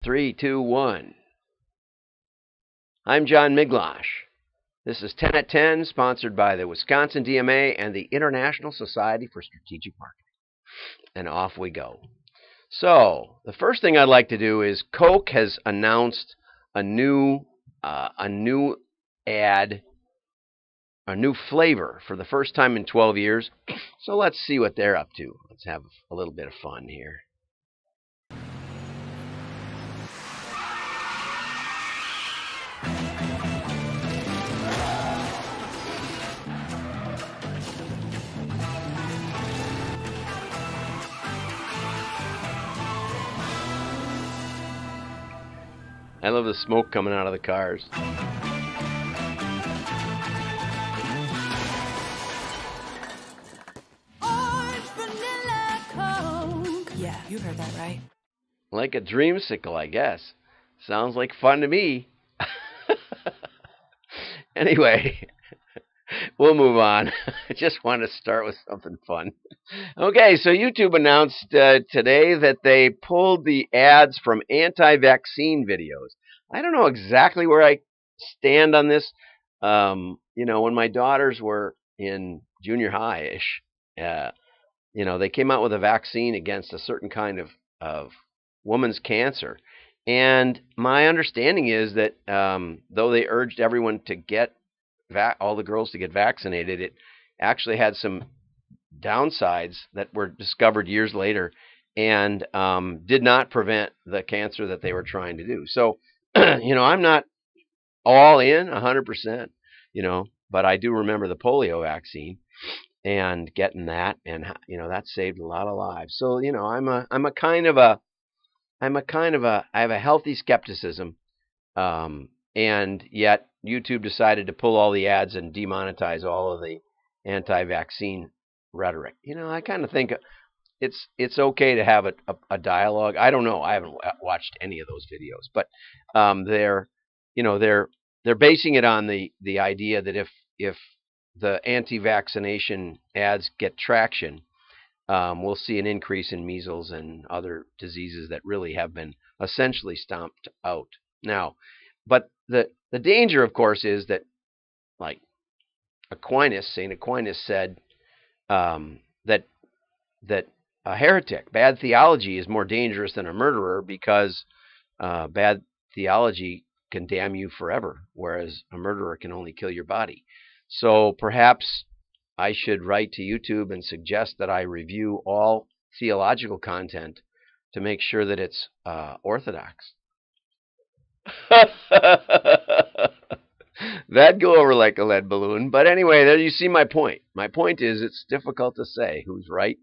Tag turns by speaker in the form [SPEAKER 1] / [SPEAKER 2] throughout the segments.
[SPEAKER 1] 3, 2, 1. I'm John Miglosh. This is 10 at 10, sponsored by the Wisconsin DMA and the International Society for Strategic Marketing. And off we go. So, the first thing I'd like to do is Coke has announced a new ad, a new flavor for the first time in 12 years. So let's see what they're up to. Let's have a little bit of fun here. I love the smoke coming out of the cars.
[SPEAKER 2] Orange vanilla Coke. Yeah, you heard that right.
[SPEAKER 1] Like a dreamsicle, I guess. Sounds like fun to me. Anyway, we'll move on. I just want to start with something fun. Okay, so YouTube announced today that they pulled the ads from anti-vaccine videos. I don't know exactly where I stand on this. When my daughters were in junior high-ish, they came out with a vaccine against a certain kind of woman's cancer. And my understanding is that though they urged everyone to get all the girls to get vaccinated, it actually had some downsides that were discovered years later and did not prevent the cancer that they were trying to do. So, I'm not all in 100%, but I do remember the polio vaccine and getting that, and that saved a lot of lives. So, I have a healthy skepticism, and yet YouTube decided to pull all the ads and demonetize all of the anti-vaccine rhetoric. I kind of think it's okay to have a dialogue. I don't know. I haven't watched any of those videos, but they're basing it on the idea that if the anti-vaccination ads get traction, we'll see an increase in measles and other diseases that really have been essentially stomped out. Now, but the danger, of course, is that, like St. Aquinas said, that a heretic, bad theology, is more dangerous than a murderer because bad theology can damn you forever, whereas a murderer can only kill your body. So perhaps I should write to YouTube and suggest that I review all theological content to make sure that it's orthodox. That'd go over like a lead balloon. But anyway, there you see my point. My point is it's difficult to say who's right.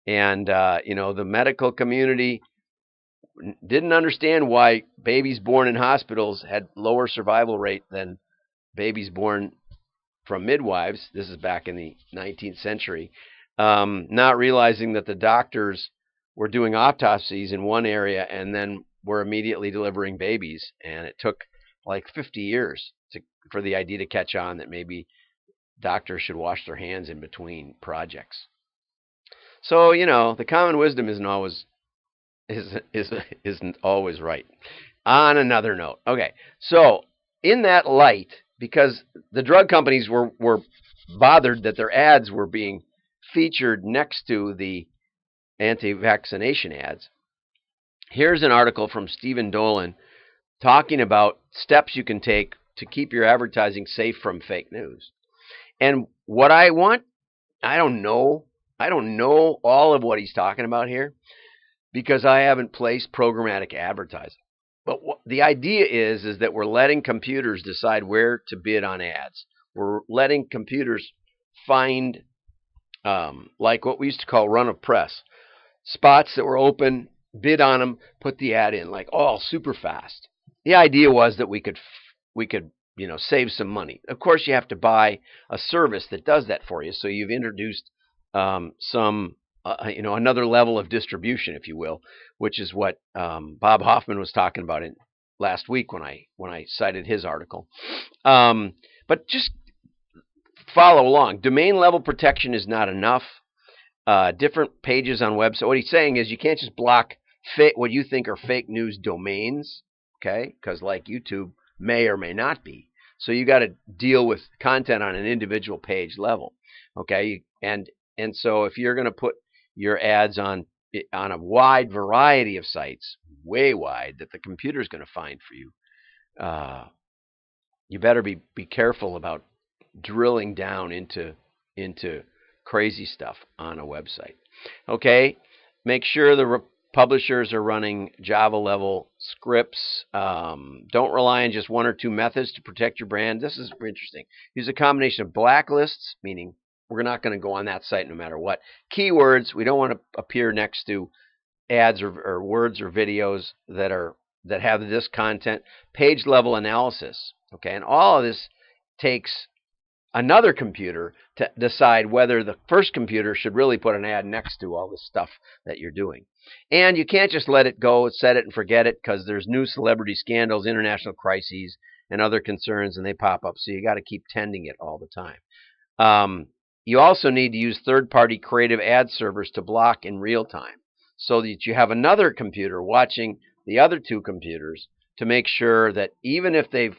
[SPEAKER 1] And, the medical community didn't understand why babies born in hospitals had lower survival rate than babies born from midwives. This is back in the 19th century. Not realizing that the doctors were doing autopsies in one area and then were immediately delivering babies. And it took like 50 years for the idea to catch on that maybe doctors should wash their hands in between projects. So, the common wisdom isn't always right. On another note, okay, so in that light, because the drug companies were bothered that their ads were being featured next to the anti-vaccination ads, here's an article from Stephen Dolan talking about steps you can take to keep your advertising safe from fake news. And what I want, I don't know all of what he's talking about here because I haven't placed programmatic advertising. But the idea is that we're letting computers decide where to bid on ads. We're letting computers find, like what we used to call run of press, spots that were open, bid on them, put the ad in, like all super fast. The idea was that we could save some money. Of course, you have to buy a service that does that for you. So you've introduced another level of distribution, if you will, which is what Bob Hoffman was talking about last week when I cited his article. But just follow along. Domain level protection is not enough. Different pages on website. What he's saying is you can't just block what you think are fake news domains, okay? Because like YouTube may or may not be. So you got to deal with content on an individual page level, okay? And so if you're going to put your ads on a wide variety of sites, way wide, that the computer's going to find for you, you better be careful about drilling down into crazy stuff on a website. Okay, make sure the publishers are running Java level scripts. Don't rely on just one or two methods to protect your brand. This is interesting. Use a combination of blacklists, meaning we're not going to go on that site no matter what. Keywords, we don't want to appear next to ads or words or videos that have this content. Page level analysis. Okay, and all of this takes another computer to decide whether the first computer should really put an ad next to all the stuff that you're doing. And you can't just let it go, set it and forget it, because there's new celebrity scandals, international crises, and other concerns, and they pop up. So you got to keep tending it all the time. You also need to use third-party creative ad servers to block in real time, so that you have another computer watching the other two computers to make sure that even if they've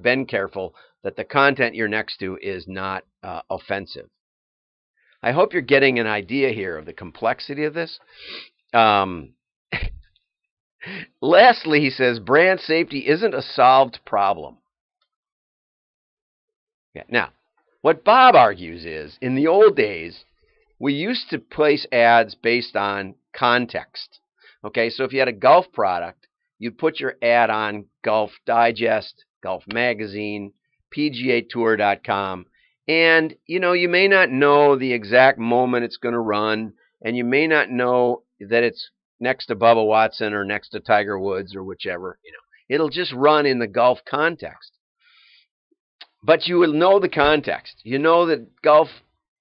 [SPEAKER 1] been careful, that the content you're next to is not offensive. I hope you're getting an idea here of the complexity of this. Lastly, he says, brand safety isn't a solved problem. Yeah. Now, what Bob argues is, in the old days, we used to place ads based on context. Okay, so if you had a golf product, you'd put your ad on Golf Digest, Golf Magazine, PGAtour.com, and you may not know the exact moment it's going to run, and you may not know that it's next to Bubba Watson or next to Tiger Woods or whichever. It'll just run in the golf context. But you will know the context. You know that Golf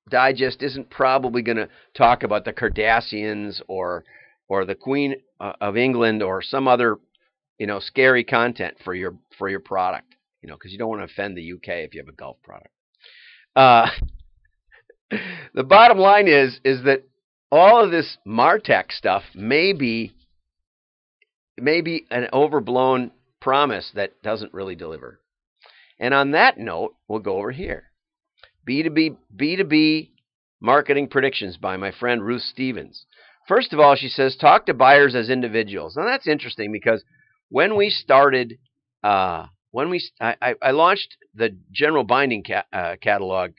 [SPEAKER 1] Digest isn't probably going to talk about the Kardashians or the Queen of England or some other scary content for your product. Because you don't want to offend the UK if you have a golf product. The bottom line is that all of this MarTech stuff may be an overblown promise that doesn't really deliver. And on that note, we'll go over here. B2B marketing predictions by my friend Ruth Stevens. First of all, she says, talk to buyers as individuals. Now that's interesting because when we started, I launched the general binding catalog,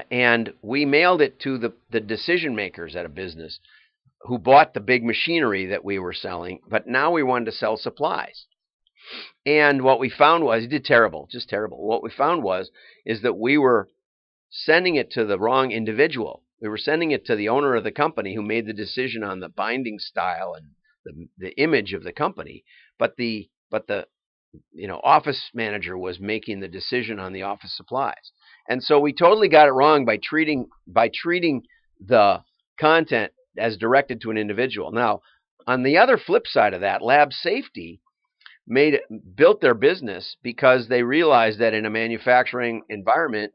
[SPEAKER 1] and we mailed it to the decision makers at a business who bought the big machinery that we were selling, but now we wanted to sell supplies. And what we found was, it did terrible, just terrible. What we found is that we were sending it to the wrong individual. We were sending it to the owner of the company who made the decision on the binding style and the image of the company, but the office manager was making the decision on the office supplies. And so we totally got it wrong by treating the content as directed to an individual. Now, on the other flip side of that, Lab Safety built their business because they realized that in a manufacturing environment,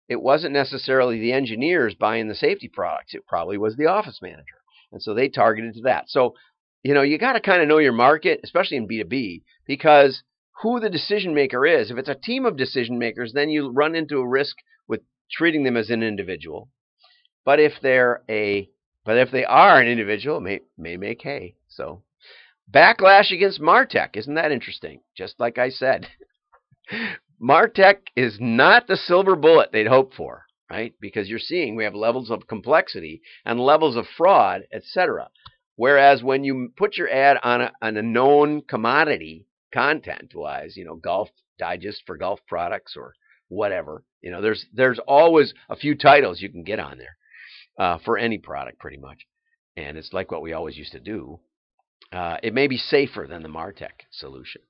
[SPEAKER 1] it wasn't necessarily the engineers buying the safety products. It probably was the office manager. And so they targeted to that. So, you got to kind of know your market, especially in B2B, because who the decision maker is. If it's a team of decision makers, then you run into a risk with treating them as an individual. But if they are an individual, it may make hay. So, backlash against MarTech. Isn't that interesting? Just like I said, MarTech is not the silver bullet they'd hoped for, right? Because you're seeing we have levels of complexity and levels of fraud, etc. Whereas when you put your ad on a known commodity, content-wise, Golf Digest for golf products or whatever, there's always a few titles you can get on there for any product, pretty much. And it's like what we always used to do. It may be safer than the MarTech solution.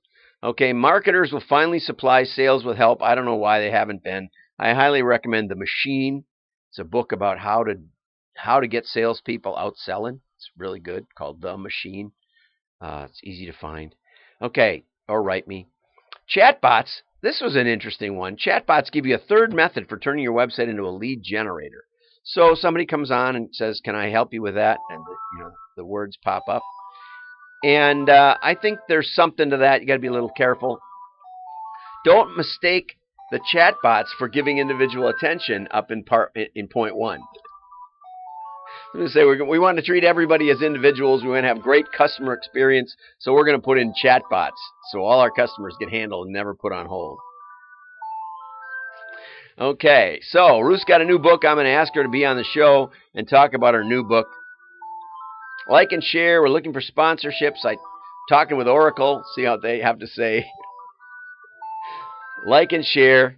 [SPEAKER 1] Okay, marketers will finally supply sales with help. I don't know why they haven't been. I highly recommend The Machine. It's a book about how to get salespeople out selling. It's really good, called The Machine. It's easy to find. Okay, or write me. Chatbots. This was an interesting one. Chatbots give you a third method for turning your website into a lead generator. So somebody comes on and says, "Can I help you with that?" And the words pop up. And I think there's something to that. You got to be a little careful. Don't mistake the chatbots for giving individual attention up in point one. I'm going to say we want to treat everybody as individuals. We want to have great customer experience, so we're going to put in chatbots so all our customers get handled and never put on hold. Okay, so Ruth's got a new book. I'm going to ask her to be on the show and talk about her new book. Like and share. We're looking for sponsorships. I'm talking with Oracle, see how they have to say. Like and share.